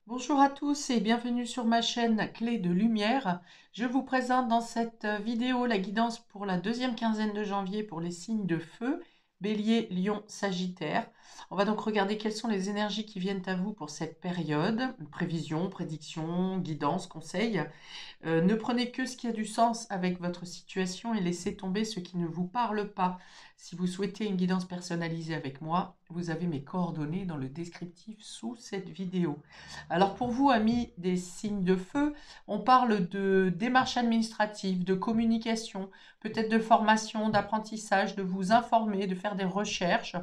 Bonjour à tous et bienvenue sur ma chaîne Clé de Lumière. Je vous présente dans cette vidéo la guidance pour la deuxième quinzaine de janvier pour les signes de feu, Bélier, Lion, Sagittaire. On va donc regarder quelles sont les énergies qui viennent à vous pour cette période. Prévision, prédiction, guidance, conseil. Ne prenez que ce qui a du sens avec votre situation et laissez tomber ce qui ne vous parle pas. Si vous souhaitez une guidance personnalisée avec moi, vous avez mes coordonnées dans le descriptif sous cette vidéo. Alors pour vous, amis des signes de feu, on parle de démarches administratives, de communication, peut-être de formation, d'apprentissage, de vous informer, de faire des recherches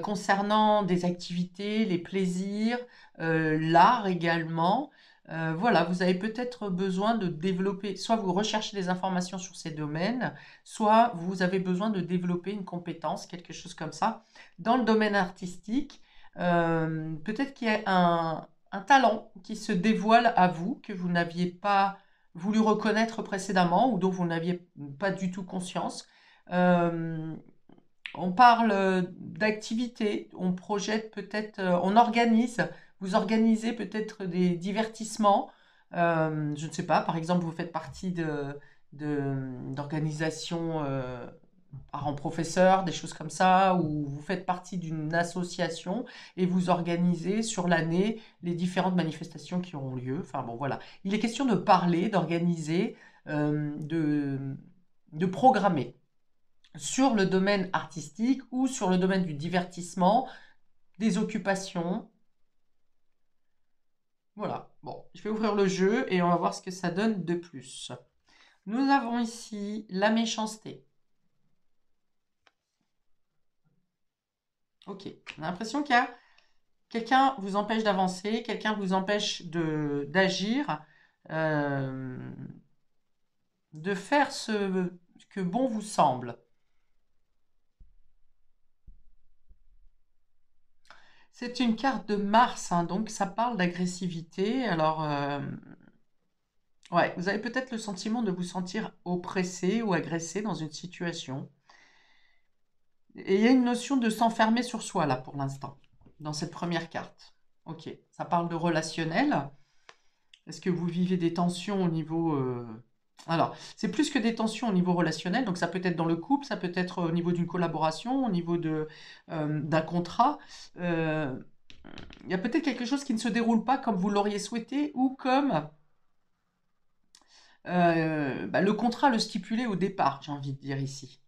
concernant des activités, les plaisirs, l'art également. Voilà, vous avez peut-être besoin de développer, soit vous recherchez des informations sur ces domaines, soit vous avez besoin de développer une compétence, quelque chose comme ça. Dans le domaine artistique, peut-être qu'il y a un talent qui se dévoile à vous, que vous n'aviez pas voulu reconnaître précédemment ou dont vous n'aviez pas du tout conscience. Euh, on parle d'activités, on projette peut-être, on organise, vous organisez peut-être des divertissements. Je ne sais pas, par exemple, vous faites partie d'organisations parents professeurs, des choses comme ça, ou vous faites partie d'une association et vous organisez sur l'année les différentes manifestations qui auront lieu. Enfin bon, voilà. Il est question de parler, d'organiser, de programmer sur le domaine artistique ou sur le domaine du divertissement, des occupations. Voilà, bon, je vais ouvrir le jeu et on va voir ce que ça donne de plus. Nous avons ici la méchanceté. Ok, on a l'impression qu'il y a quelqu'un vous empêche d'avancer, quelqu'un vous empêche d'agir, euh, de faire ce que bon vous semble. C'est une carte de Mars, hein, donc ça parle d'agressivité. Alors, ouais, vous avez peut-être le sentiment de vous sentir oppressé ou agressé dans une situation. Et il y a une notion de s'enfermer sur soi, là, pour l'instant, dans cette première carte. Ok, ça parle de relationnel. Est-ce que vous vivez des tensions au niveau... Alors, c'est plus que des tensions au niveau relationnel, donc ça peut être dans le couple, ça peut être au niveau d'une collaboration, au niveau d'un contrat. Euh, il y a peut-être quelque chose qui ne se déroule pas comme vous l'auriez souhaité ou comme le contrat le stipulait au départ, j'ai envie de dire ici.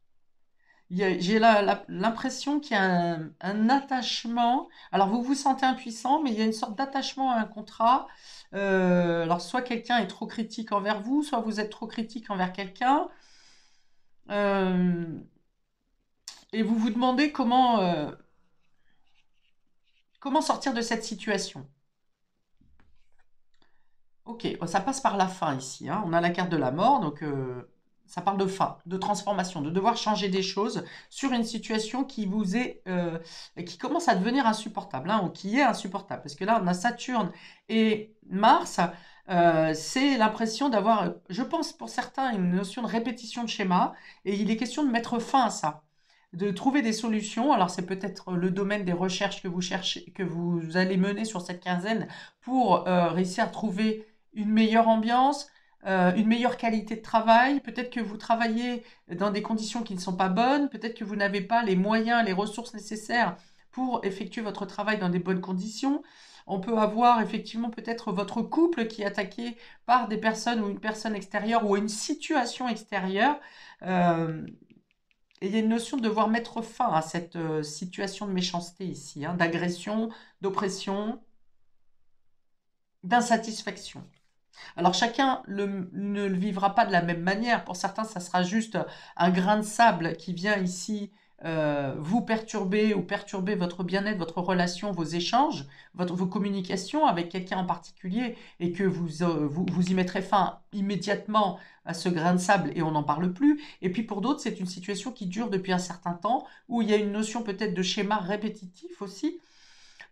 J'ai l'impression qu'il y a un attachement. Alors, vous vous sentez impuissant, mais il y a une sorte d'attachement à un contrat. Alors, soit quelqu'un est trop critique envers vous, soit vous êtes trop critique envers quelqu'un. Euh, et vous vous demandez comment sortir de cette situation. Ok, ça passe par la fin ici, hein. On a la carte de la mort, donc ça parle de fin, de transformation, de devoir changer des choses sur une situation qui vous est, qui commence à devenir insupportable, hein, ou qui est insupportable. Parce que là, on a Saturne et Mars. C'est l'impression d'avoir, je pense pour certains, une notion de répétition de schéma, et il est question de mettre fin à ça, de trouver des solutions. Alors c'est peut-être le domaine des recherches que vous cherchez, que vous allez mener sur cette quinzaine pour réussir à trouver une meilleure ambiance, une meilleure qualité de travail. Peut-être que vous travaillez dans des conditions qui ne sont pas bonnes. Peut-être que vous n'avez pas les moyens, les ressources nécessaires pour effectuer votre travail dans des bonnes conditions. On peut avoir effectivement peut-être votre couple qui est attaqué par des personnes ou une personne extérieure ou une situation extérieure. Euh, et il y a une notion de devoir mettre fin à cette situation de méchanceté ici, hein, d'agression, d'oppression, d'insatisfaction. Alors chacun ne le vivra pas de la même manière. Pour certains, ça sera juste un grain de sable qui vient ici vous perturber ou perturber votre bien-être, votre relation, vos échanges, vos communications avec quelqu'un en particulier et que vous y mettrez fin immédiatement à ce grain de sable et on n'en parle plus. Et puis pour d'autres, c'est une situation qui dure depuis un certain temps où il y a une notion peut-être de schéma répétitif aussi.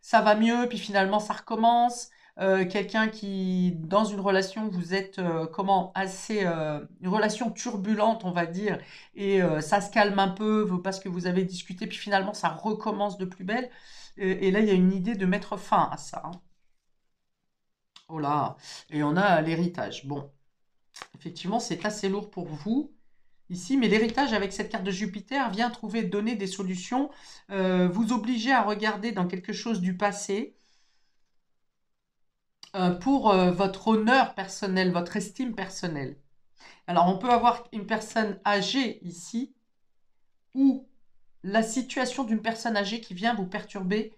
Ça va mieux, puis finalement ça recommence. Quelqu'un qui, dans une relation, vous êtes assez une relation turbulente, on va dire, et ça se calme un peu parce que vous avez discuté, puis finalement ça recommence de plus belle. Et là, il y a une idée de mettre fin à ça, hein. Oh là, et on a l'héritage. Bon, effectivement, c'est assez lourd pour vous ici, mais l'héritage avec cette carte de Jupiter vient donner des solutions, vous obliger à regarder dans quelque chose du passé pour votre honneur personnel, votre estime personnelle. Alors, on peut avoir une personne âgée ici, ou la situation d'une personne âgée qui vient vous perturber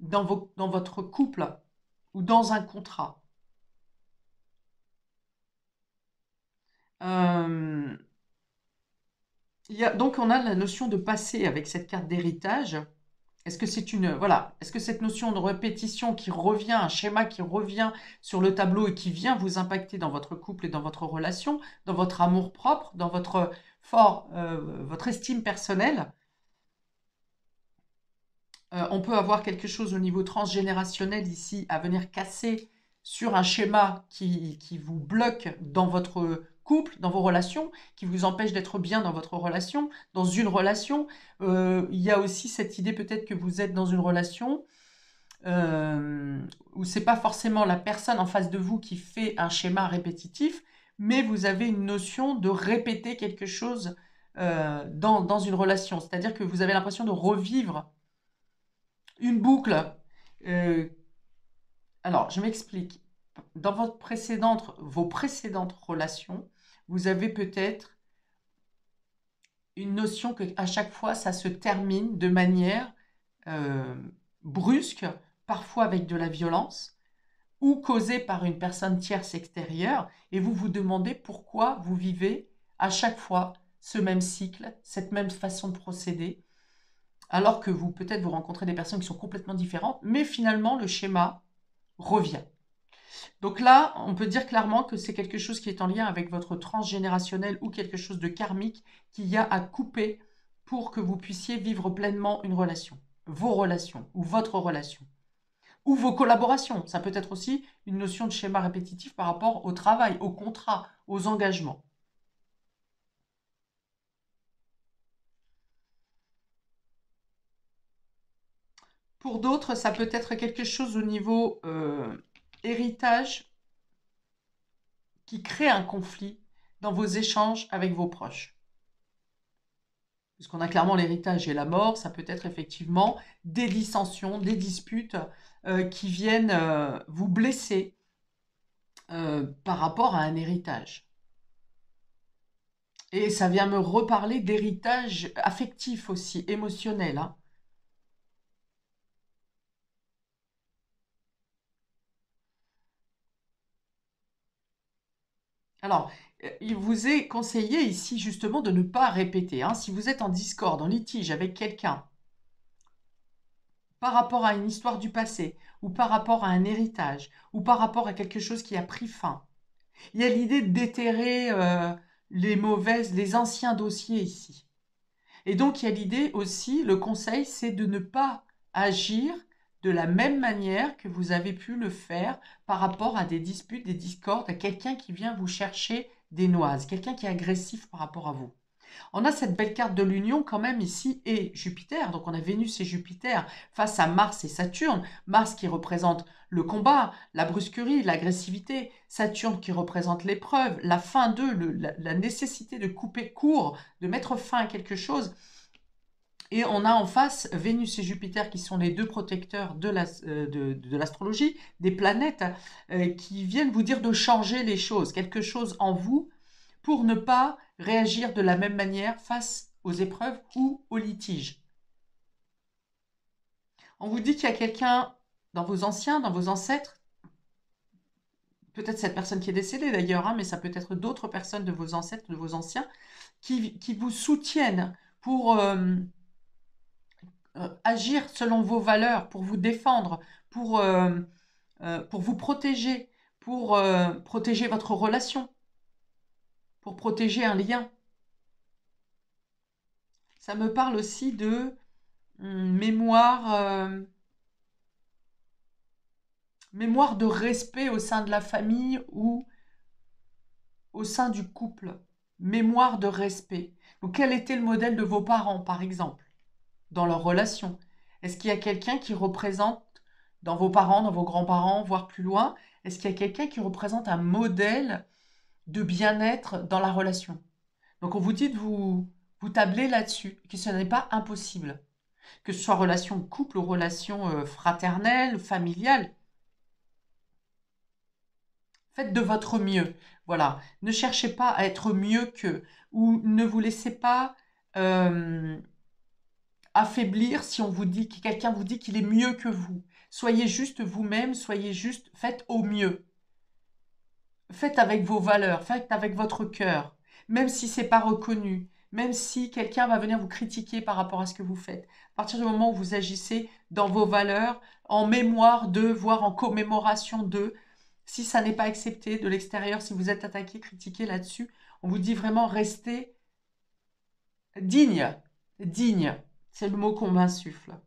dans votre couple ou dans un contrat. Euh, donc, on a la notion de passé avec cette carte d'héritage. Est-ce que c'est voilà, est-ce que cette notion de répétition qui revient, un schéma qui revient sur le tableau et qui vient vous impacter dans votre couple et dans votre relation, dans votre amour-propre, dans votre estime personnelle? On peut avoir quelque chose au niveau transgénérationnel ici à venir casser sur un schéma qui vous bloque dans votre couple, dans vos relations, qui vous empêche d'être bien dans votre relation, dans une relation. Il y a aussi cette idée peut-être que vous êtes dans une relation où c'est pas forcément la personne en face de vous qui fait un schéma répétitif, mais vous avez une notion de répéter quelque chose dans une relation. C'est-à-dire que vous avez l'impression de revivre une boucle. Euh, alors, je m'explique. Dans vos précédentes relations, vous avez peut-être une notion que à chaque fois, ça se termine de manière euh, brusque, parfois avec de la violence, ou causée par une personne tierce extérieure, et vous vous demandez pourquoi vous vivez à chaque fois ce même cycle, cette même façon de procéder, alors que peut-être vous rencontrez des personnes qui sont complètement différentes, mais finalement le schéma revient. Donc là, on peut dire clairement que c'est quelque chose qui est en lien avec votre transgénérationnel ou quelque chose de karmique qu'il y a à couper pour que vous puissiez vivre pleinement une relation, vos relations ou votre relation, ou vos collaborations. Ça peut être aussi une notion de schéma répétitif par rapport au travail, au contrat, aux engagements. Pour d'autres, ça peut être quelque chose au niveau héritage qui crée un conflit dans vos échanges avec vos proches. Puisqu'on a clairement l'héritage et la mort, ça peut être effectivement des dissensions, des disputes qui viennent vous blesser par rapport à un héritage. Et ça vient me reparler d'héritage affectif aussi, émotionnel, hein. Alors, il vous est conseillé ici justement de ne pas répéter, hein. Si vous êtes en discorde, en litige avec quelqu'un par rapport à une histoire du passé, ou par rapport à un héritage, ou par rapport à quelque chose qui a pris fin, il y a l'idée de déterrer les anciens dossiers ici. Et donc, il y a l'idée aussi, le conseil, c'est de ne pas agir de la même manière que vous avez pu le faire par rapport à des disputes, des discordes, à quelqu'un qui vient vous chercher des noises, quelqu'un qui est agressif par rapport à vous. On a cette belle carte de l'union quand même ici et Jupiter. Donc on a Vénus et Jupiter face à Mars et Saturne. Mars qui représente le combat, la brusquerie, l'agressivité. Saturne qui représente l'épreuve, la fin la nécessité de couper court, de mettre fin à quelque chose. Et on a en face Vénus et Jupiter qui sont les deux protecteurs de l'astrologie, des planètes, qui viennent vous dire de changer les choses, quelque chose en vous pour ne pas réagir de la même manière face aux épreuves ou aux litiges. On vous dit qu'il y a quelqu'un dans vos anciens, dans vos ancêtres, peut-être cette personne qui est décédée d'ailleurs, hein, mais ça peut être d'autres personnes de vos ancêtres, de vos anciens, qui vous soutiennent pour agir selon vos valeurs, pour vous défendre, pour vous protéger, pour protéger votre relation, pour protéger un lien. Ça me parle aussi de mémoire de respect au sein de la famille ou au sein du couple. Mémoire de respect. Donc, quel était le modèle de vos parents, par exemple, dans leur relation? Est-ce qu'il y a quelqu'un qui représente dans vos parents, dans vos grands-parents, voire plus loin? Est-ce qu'il y a quelqu'un qui représente un modèle de bien-être dans la relation? Donc on vous dit de vous tabler là-dessus, que ce n'est pas impossible. Que ce soit relation de couple ou relation fraternelle, familiale, faites de votre mieux. Voilà. Ne cherchez pas à être mieux qu'eux, ou ne vous laissez pas euh, affaiblir si on vous dit que quelqu'un vous dit qu'il est mieux que vous. Soyez juste vous-même, soyez juste, faites au mieux. Faites avec vos valeurs, faites avec votre cœur, même si c'est pas reconnu, même si quelqu'un va venir vous critiquer par rapport à ce que vous faites. À partir du moment où vous agissez dans vos valeurs, en mémoire d'eux, voire en commémoration d'eux, si ça n'est pas accepté de l'extérieur, si vous êtes attaqué, critiqué là-dessus, on vous dit vraiment restez digne, digne. C'est le mot qu'on m'insuffle.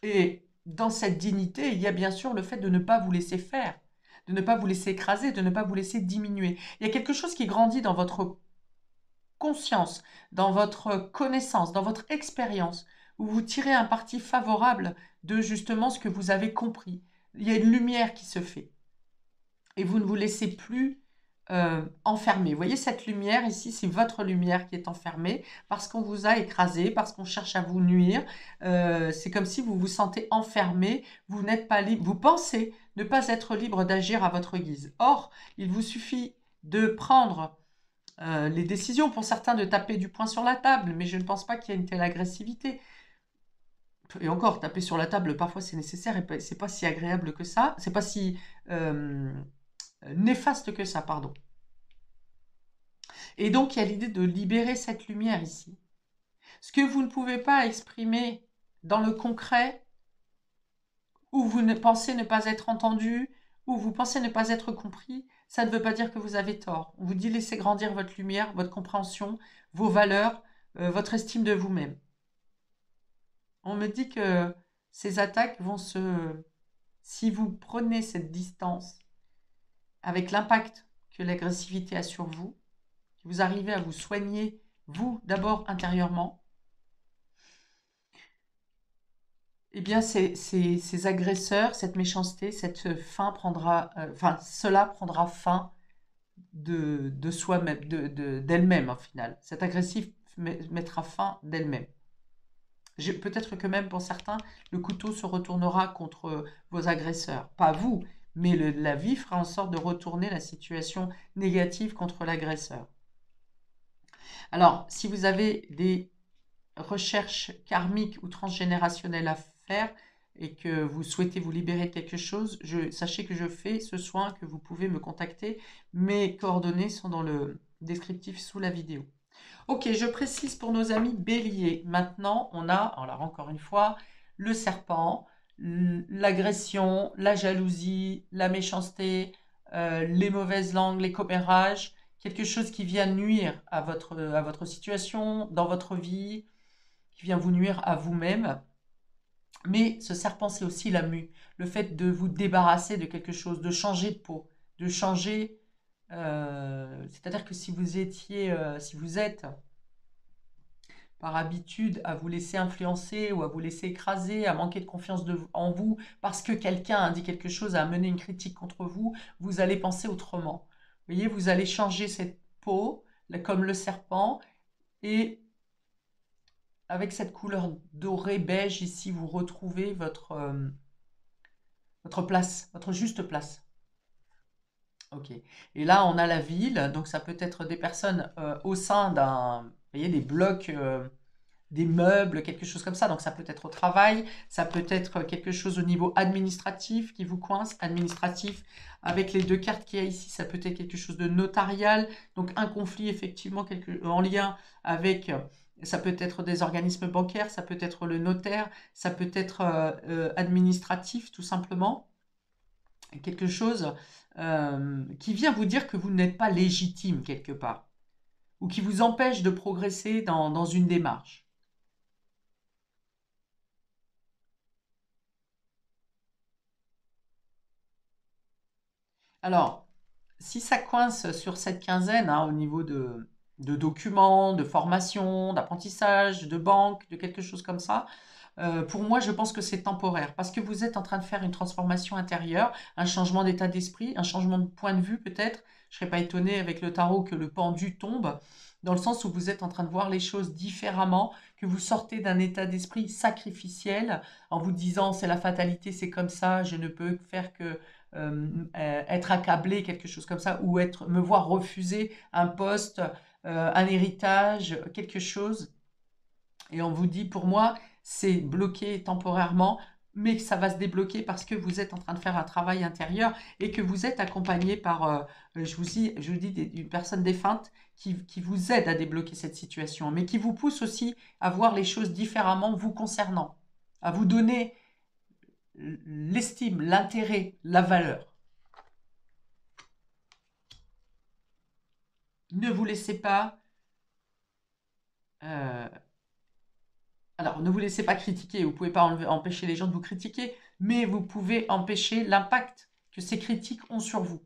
Et dans cette dignité, il y a bien sûr le fait de ne pas vous laisser faire, de ne pas vous laisser écraser, de ne pas vous laisser diminuer. Il y a quelque chose qui grandit dans votre conscience, dans votre connaissance, dans votre expérience, où vous tirez un parti favorable de justement ce que vous avez compris. Il y a une lumière qui se fait. Et vous ne vous laissez plus enfermer. Vous voyez cette lumière ici, c'est votre lumière qui est enfermée parce qu'on vous a écrasé, parce qu'on cherche à vous nuire. C'est comme si vous vous sentez enfermé, vous n'êtes pas libre, vous pensez ne pas être libre d'agir à votre guise. Or, il vous suffit de prendre les décisions, pour certains de taper du poing sur la table, mais je ne pense pas qu'il y ait une telle agressivité. Et encore, taper sur la table, parfois c'est nécessaire et c'est pas si agréable que ça, c'est pas si euh, néfaste que ça, pardon. Et donc, il y a l'idée de libérer cette lumière ici. Ce que vous ne pouvez pas exprimer dans le concret, ou vous pensez ne pas être entendu, ou vous pensez ne pas être compris, ça ne veut pas dire que vous avez tort. On vous dit laissez grandir votre lumière, votre compréhension, vos valeurs, votre estime de vous-même. On me dit que ces attaques vont se... Si vous prenez cette distance avec l'impact que l'agressivité a sur vous, si vous arrivez à vous soigner, vous d'abord intérieurement, eh bien, ces agresseurs, cette méchanceté, cette fin prendra, enfin, cela prendra fin de soi-même, d'elle-même, au final. Cette agressive mettra fin d'elle-même. Peut-être que même pour certains, le couteau se retournera contre vos agresseurs. Pas vous, mais la vie fera en sorte de retourner la situation négative contre l'agresseur. Alors, si vous avez des recherches karmiques ou transgénérationnelles à faire et que vous souhaitez vous libérer de quelque chose, sachez que je fais ce soin, que vous pouvez me contacter. Mes coordonnées sont dans le descriptif sous la vidéo. Ok, je précise pour nos amis béliers. Maintenant, on a, alors encore une fois, le serpent, l'agression, la jalousie, la méchanceté, les mauvaises langues, les commérages, quelque chose qui vient nuire à votre situation, dans votre vie, qui vient vous nuire à vous-même. Mais ce serpent, c'est aussi la mue, le fait de vous débarrasser de quelque chose, de changer de peau, de changer. C'est-à-dire que si vous êtes par habitude à vous laisser influencer ou à vous laisser écraser, à manquer de confiance en vous, parce que quelqu'un a dit quelque chose, a mené une critique contre vous, vous allez penser autrement. Vous voyez, vous allez changer cette peau, comme le serpent, et avec cette couleur dorée beige ici, vous retrouvez votre place, votre juste place. Ok. Et là, on a la ville, donc ça peut être des personnes au sein vous voyez, des blocs, des meubles, quelque chose comme ça. Donc ça peut être au travail, ça peut être quelque chose au niveau administratif qui vous coince, administratif, avec les deux cartes qu'il y a ici, ça peut être quelque chose de notarial, donc un conflit effectivement en lien avec, ça peut être des organismes bancaires, ça peut être le notaire, ça peut être administratif tout simplement, quelque chose qui vient vous dire que vous n'êtes pas légitime quelque part, ou qui vous empêche de progresser dans une démarche. Alors, si ça coince sur cette quinzaine, hein, au niveau de, de documents, de formation, d'apprentissage, de banque, de quelque chose comme ça. Pour moi, je pense que c'est temporaire parce que vous êtes en train de faire une transformation intérieure, un changement d'état d'esprit, un changement de point de vue peut-être. Je ne serais pas étonnée avec le tarot que le pendu tombe, dans le sens où vous êtes en train de voir les choses différemment, que vous sortez d'un état d'esprit sacrificiel en vous disant c'est la fatalité, c'est comme ça, je ne peux faire que être accablé, quelque chose comme ça, ou me voir refuser un poste, un héritage, quelque chose. Et on vous dit, pour moi, c'est bloqué temporairement, mais que ça va se débloquer parce que vous êtes en train de faire un travail intérieur et que vous êtes accompagné par, je vous dis une personne défunte qui vous aide à débloquer cette situation, mais qui vous pousse aussi à voir les choses différemment vous concernant, à vous donner l'estime, l'intérêt, la valeur. Ne vous laissez pas euh, Alors, ne vous laissez pas critiquer, vous ne pouvez pas empêcher les gens de vous critiquer, mais vous pouvez empêcher l'impact que ces critiques ont sur vous.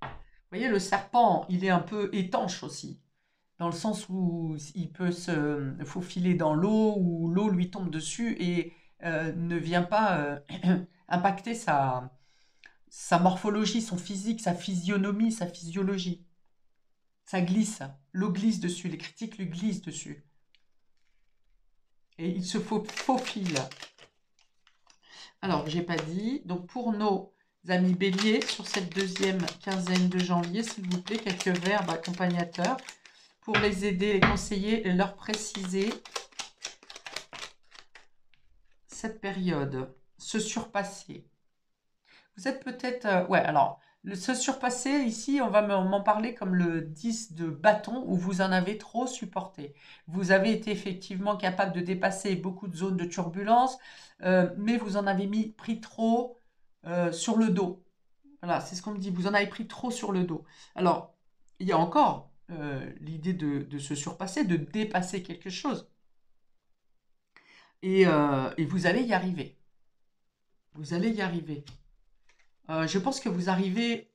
Vous voyez, le serpent, il est un peu étanche aussi, dans le sens où il peut se faufiler dans l'eau, ou l'eau lui tombe dessus et ne vient pas impacter sa morphologie, son physique, sa physionomie, sa physiologie. Ça glisse, l'eau glisse dessus, les critiques lui glissent dessus. Et il se faufile. Alors, j'ai pas dit. Donc, pour nos amis béliers, sur cette deuxième quinzaine de janvier, s'il vous plaît, quelques verbes accompagnateurs pour les aider, les conseiller et leur préciser cette période. Se surpasser. Vous êtes peut-être... ouais, alors, se surpasser, ici, on va m'en parler comme le 10 de bâton, où vous en avez trop supporté. Vous avez été effectivement capable de dépasser beaucoup de zones de turbulence, mais vous en avez pris trop sur le dos. Voilà, c'est ce qu'on me dit. Vous en avez pris trop sur le dos. Alors, il y a encore l'idée de se surpasser, de dépasser quelque chose. Et vous allez y arriver. Vous allez y arriver. Je pense que vous arrivez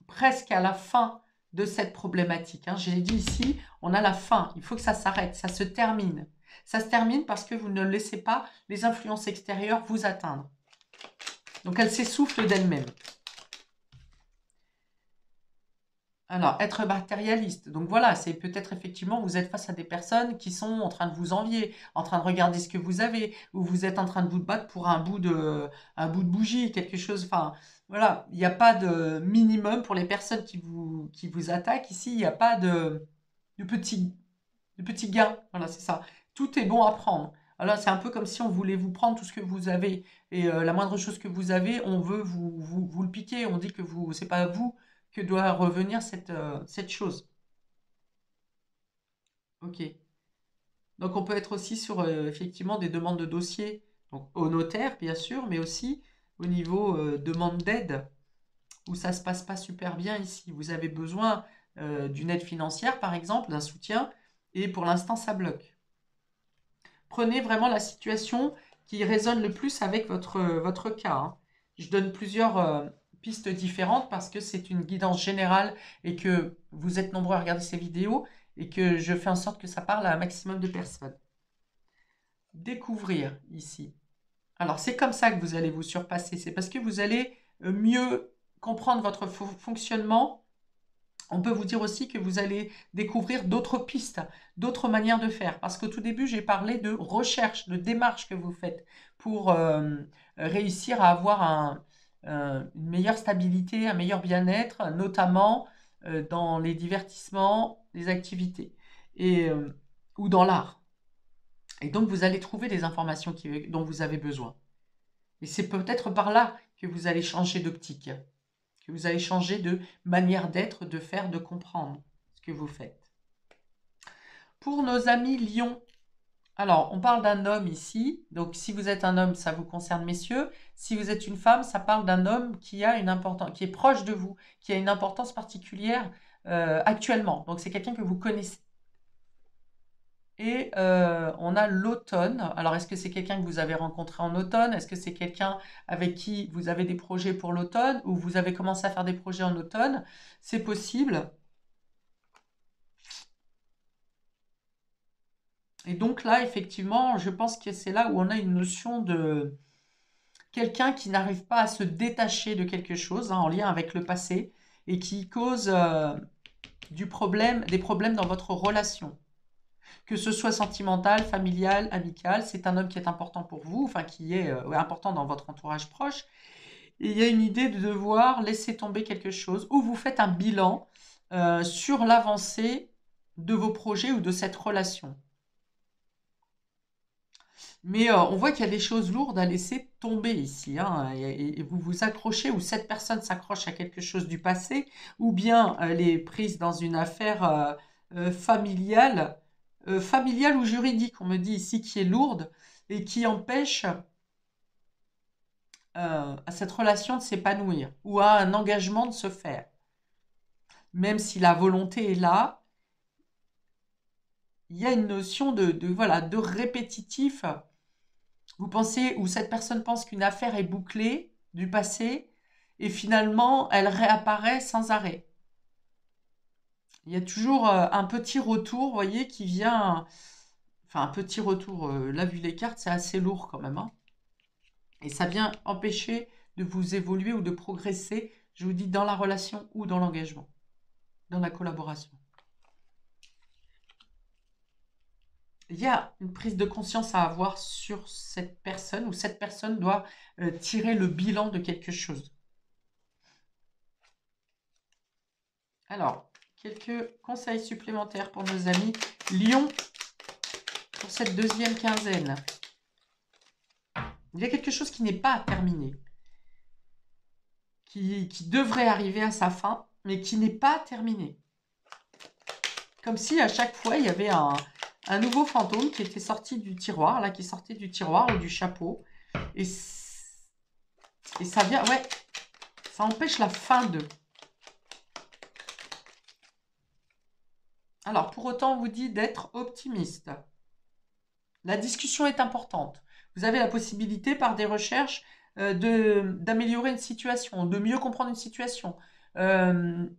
presque à la fin de cette problématique, hein. J'ai dit ici, on a la fin. Il faut que ça s'arrête, ça se termine. Ça se termine parce que vous ne laissez pas les influences extérieures vous atteindre. Donc, elles s'essoufflent d'elles-mêmes. Alors, être matérialiste. Donc voilà, c'est peut-être effectivement, vous êtes face à des personnes qui sont en train de vous envier, en train de regarder ce que vous avez, ou vous êtes en train de vous battre pour un bout de bougie, quelque chose. Enfin, voilà, il n'y a pas de minimum pour les personnes qui vous attaquent. Ici, il n'y a pas de petit, de petit gain. Voilà, c'est ça. Tout est bon à prendre. Alors, c'est un peu comme si on voulait vous prendre tout ce que vous avez. Et la moindre chose que vous avez, on veut vous le piquer. On dit que c'est pas vous que doit revenir cette chose. Ok. Donc, on peut être aussi sur effectivement des demandes de dossier, donc au notaire, bien sûr, mais aussi au niveau demande d'aide, où ça se passe pas super bien ici. Vous avez besoin d'une aide financière, par exemple, d'un soutien, et pour l'instant, ça bloque. Prenez vraiment la situation qui résonne le plus avec votre cas, hein. Je donne plusieurs pistes différentes parce que c'est une guidance générale et que vous êtes nombreux à regarder ces vidéos et que je fais en sorte que ça parle à un maximum de personnes. Découvrir ici. Alors, c'est comme ça que vous allez vous surpasser. C'est parce que vous allez mieux comprendre votre fonctionnement. On peut vous dire aussi que vous allez découvrir d'autres pistes, d'autres manières de faire. Parce qu'au tout début, j'ai parlé de recherche, de démarche que vous faites pour réussir à avoir une meilleure stabilité, un meilleur bien-être, notamment dans les divertissements, les activités, ou dans l'art. Et donc, vous allez trouver des informations dont vous avez besoin. Et c'est peut-être par là que vous allez changer d'optique, que vous allez changer de manière d'être, de faire, de comprendre ce que vous faites. Pour nos amis lions, alors on parle d'un homme ici, donc si vous êtes un homme, ça vous concerne messieurs. Si vous êtes une femme, ça parle d'un homme qui a une importance, qui est proche de vous, qui a une importance particulière actuellement. Donc c'est quelqu'un que vous connaissez. Et on a l'automne. Alors, est-ce que c'est quelqu'un que vous avez rencontré en automne? Est-ce que c'est quelqu'un avec qui vous avez des projets pour l'automne ou vous avez commencé à faire des projets en automne? C'est possible. Et donc là, effectivement, je pense que c'est là où on a une notion de quelqu'un qui n'arrive pas à se détacher de quelque chose en lien avec le passé et qui cause des problèmes dans votre relation. Que ce soit sentimental, familial, amical, c'est un homme qui est important pour vous, enfin qui est important dans votre entourage proche. Et il y a une idée de devoir laisser tomber quelque chose, ou vous faites un bilan sur l'avancée de vos projets ou de cette relation. Mais on voit qu'il y a des choses lourdes à laisser tomber ici, hein, et vous vous accrochez, ou cette personne s'accroche à quelque chose du passé, ou bien elle est prise dans une affaire familiale, familiale ou juridique, on me dit ici, qui est lourde et qui empêche à cette relation de s'épanouir ou à un engagement de se faire. Même si la volonté est là, il y a une notion voilà, de répétitif. Vous pensez, ou cette personne pense qu'une affaire est bouclée du passé, et finalement, elle réapparaît sans arrêt. Il y a toujours un petit retour, vous voyez, qui vient. Enfin, un petit retour. Là, vu les cartes, c'est assez lourd quand même, hein. Et ça vient empêcher de vous évoluer ou de progresser, je vous dis, dans la relation ou dans l'engagement, dans la collaboration. Il y a une prise de conscience à avoir sur cette personne, ou cette personne doit tirer le bilan de quelque chose. Alors, quelques conseils supplémentaires pour nos amis Lion pour cette deuxième quinzaine. Il y a quelque chose qui n'est pas terminé, qui devrait arriver à sa fin, mais qui n'est pas terminé. Comme si à chaque fois, il y avait un nouveau fantôme qui était sorti du tiroir, là, qui sortait du tiroir ou du chapeau. Et ça vient, ouais, ça empêche la fin de. Alors, pour autant, on vous dit d'être optimiste. La discussion est importante. Vous avez la possibilité, par des recherches, d'améliorer une situation, de mieux comprendre une situation, d'enlever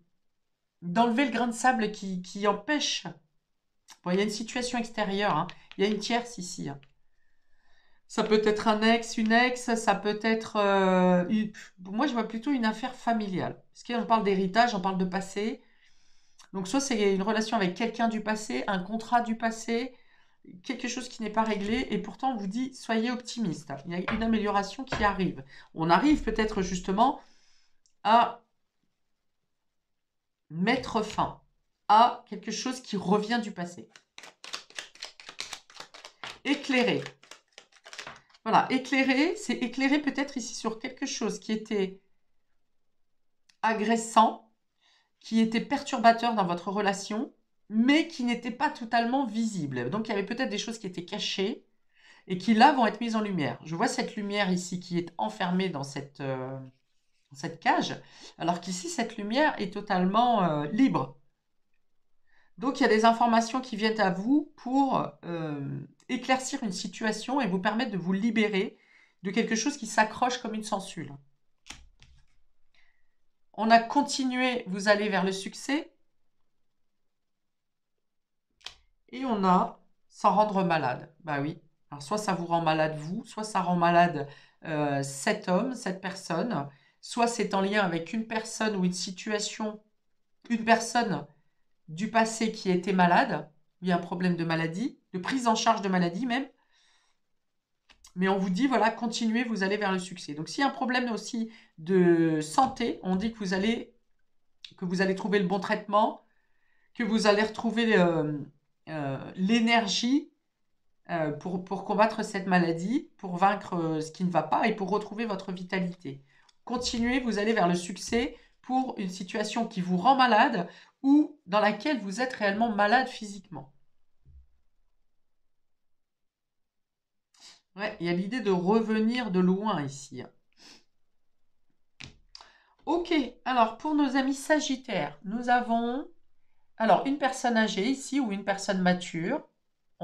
le grain de sable qui empêche. Bon, il y a une situation extérieure, hein. Il y a une tierce ici, hein. Ça peut être un ex, une ex, ça peut être... moi, je vois plutôt une affaire familiale. Parce qu'on parle d'héritage, on parle de passé. Donc, soit c'est une relation avec quelqu'un du passé, un contrat du passé, quelque chose qui n'est pas réglé, et pourtant on vous dit soyez optimiste. Il y a une amélioration qui arrive. On arrive peut-être justement à mettre fin à quelque chose qui revient du passé. Éclairer. Voilà, éclairer, c'est éclairer peut-être ici sur quelque chose qui était agressant, qui était perturbateur dans votre relation, mais qui n'était pas totalement visible. Donc il y avait peut-être des choses qui étaient cachées et qui là vont être mises en lumière. Je vois cette lumière ici qui est enfermée dans cette cage, alors qu'ici cette lumière est totalement libre. Donc il y a des informations qui viennent à vous pour éclaircir une situation et vous permettre de vous libérer de quelque chose qui s'accroche comme une sangsule. On a continué, vous allez vers le succès. Et on a s'en rendre malade. Bah oui. Alors soit ça vous rend malade vous, soit ça rend malade cet homme, cette personne, soit c'est en lien avec une personne ou une situation, une personne du passé qui était malade, il y a un problème de maladie, de prise en charge de maladie même. Mais on vous dit, voilà, continuez, vous allez vers le succès. Donc s'il y a un problème aussi de santé, on dit que vous allez trouver le bon traitement, que vous allez retrouver l'énergie pour combattre cette maladie, pour vaincre ce qui ne va pas et pour retrouver votre vitalité. Continuez, vous allez vers le succès pour une situation qui vous rend malade ou dans laquelle vous êtes réellement malade physiquement. Ouais, il y a l'idée de revenir de loin ici. Ok, alors pour nos amis sagittaires, nous avons alors une personne âgée ici ou une personne mature.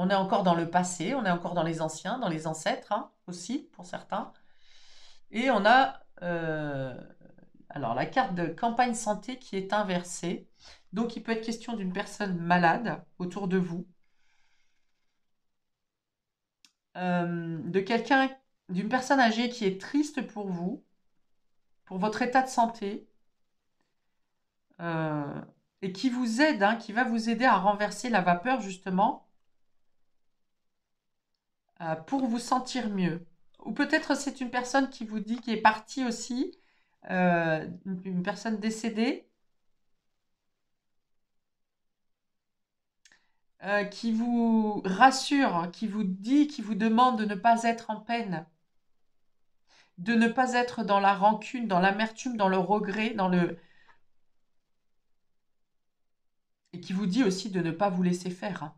On est encore dans le passé, on est encore dans les anciens, dans les ancêtres, hein, aussi, pour certains. Et on a alors la carte de campagne santé qui est inversée. Donc il peut être question d'une personne malade autour de vous, de quelqu'un, d'une personne âgée qui est triste pour votre état de santé, euh, et qui vous aide, hein, qui va vous aider à renverser la vapeur justement, pour vous sentir mieux. Ou peut-être c'est une personne qui vous dit qui est partie aussi, une personne décédée, qui vous rassure, qui vous dit, qui vous demande de ne pas être en peine, de ne pas être dans la rancune, dans l'amertume, dans le regret, et qui vous dit aussi de ne pas vous laisser faire, hein.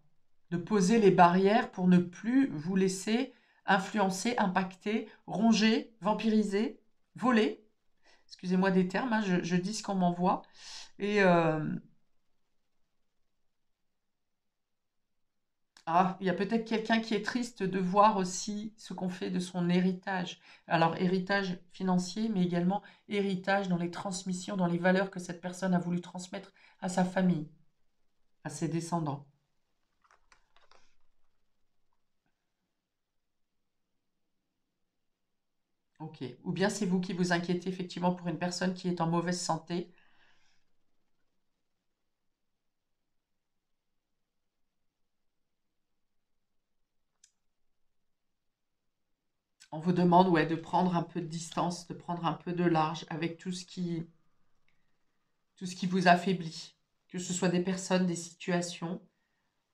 De poser les barrières pour ne plus vous laisser influencer, impacter, ronger, vampiriser, voler. Excusez-moi des termes, hein, je dis ce qu'on m'envoie. Et il y a peut-être quelqu'un qui est triste de voir aussi ce qu'on fait de son héritage. Alors, héritage financier, mais également héritage dans les transmissions, dans les valeurs que cette personne a voulu transmettre à sa famille, à ses descendants. Ok. Ou bien c'est vous qui vous inquiétez effectivement pour une personne qui est en mauvaise santé. On vous demande, ouais, de prendre un peu de distance, de prendre un peu de large avec tout ce qui vous affaiblit. Que ce soit des personnes, des situations.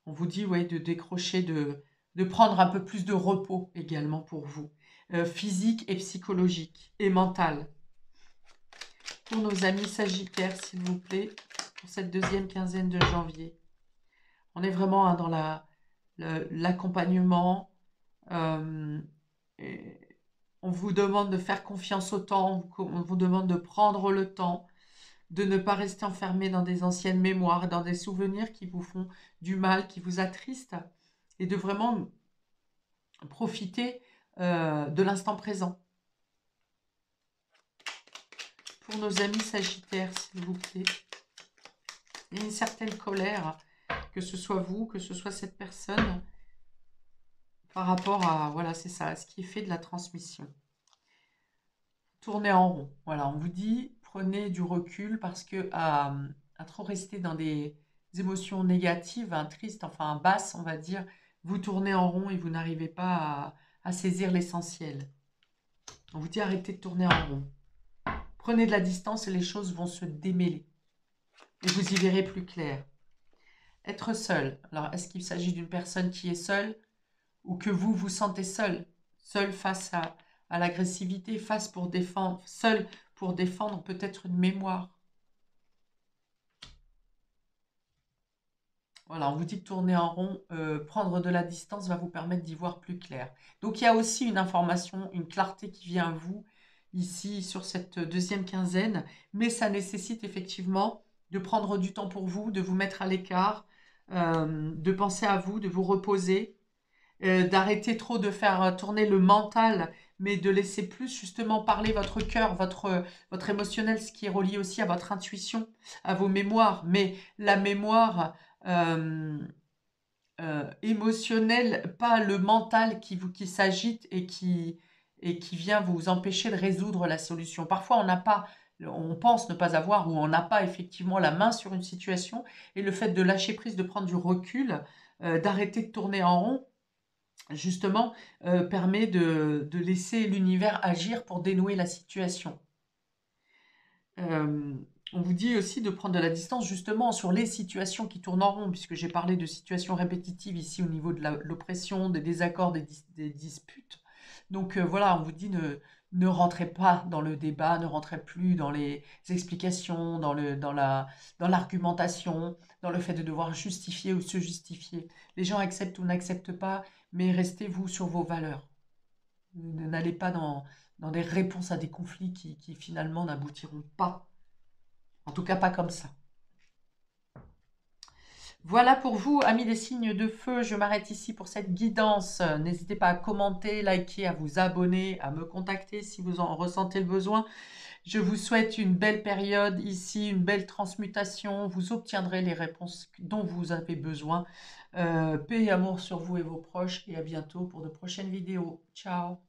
On vous dit, ouais, de décrocher, de prendre un peu plus de repos également pour vous. Physique et psychologique et mental. Pour nos amis sagittaires, s'il vous plaît, pour cette deuxième quinzaine de janvier. On est vraiment, hein, dans l'accompagnement. Et on vous demande de faire confiance au temps, on vous demande de prendre le temps, de ne pas rester enfermé dans des anciennes mémoires, dans des souvenirs qui vous font du mal, qui vous attristent, et de vraiment profiter de l'instant présent. Pour nos amis sagittaires, s'il vous plaît, il y a une certaine colère, que ce soit vous, que ce soit cette personne, par rapport à, voilà, c'est ça, ce qui est fait de la transmission. Tournez en rond. Voilà, on vous dit, prenez du recul parce que à trop rester dans des émotions négatives, hein, tristes, enfin basses, on va dire, vous tournez en rond et vous n'arrivez pas à saisir l'essentiel. On vous dit arrêtez de tourner en rond. Prenez de la distance et les choses vont se démêler. Et vous y verrez plus clair. Être seul. Alors, est-ce qu'il s'agit d'une personne qui est seule ou que vous vous sentez seul? Seul face à l'agressivité, face pour défendre, seul pour défendre peut-être une mémoire. Voilà, on vous dit de tourner en rond, prendre de la distance va vous permettre d'y voir plus clair. Donc il y a aussi une information, une clarté qui vient à vous ici sur cette deuxième quinzaine, mais ça nécessite effectivement de prendre du temps pour vous, de vous mettre à l'écart, de penser à vous, de vous reposer, d'arrêter trop de faire tourner le mental, mais de laisser plus justement parler votre cœur, votre émotionnel, ce qui est relié aussi à votre intuition, à vos mémoires. Mais la mémoire émotionnelle, pas le mental qui s'agite et qui vient vous empêcher de résoudre la solution. Parfois, on pense ne pas avoir ou on n'a pas effectivement la main sur une situation et le fait de lâcher prise, de prendre du recul, d'arrêter de tourner en rond, justement, permet de laisser l'univers agir pour dénouer la situation. On vous dit aussi de prendre de la distance justement sur les situations qui tournent en rond, puisque j'ai parlé de situations répétitives ici au niveau de l'oppression, des désaccords, des disputes. Donc voilà, on vous dit ne rentrez pas dans le débat, ne rentrez plus dans les explications, dans l'argumentation, dans le fait de devoir justifier ou se justifier. Les gens acceptent ou n'acceptent pas, mais restez vous sur vos valeurs. N'allez pas dans des réponses à des conflits qui finalement n'aboutiront pas. En tout cas, pas comme ça. Voilà pour vous, amis des signes de feu. Je m'arrête ici pour cette guidance. N'hésitez pas à commenter, liker, à vous abonner, à me contacter si vous en ressentez le besoin. Je vous souhaite une belle période ici, une belle transmutation. Vous obtiendrez les réponses dont vous avez besoin. Paix et amour sur vous et vos proches et à bientôt pour de prochaines vidéos. Ciao!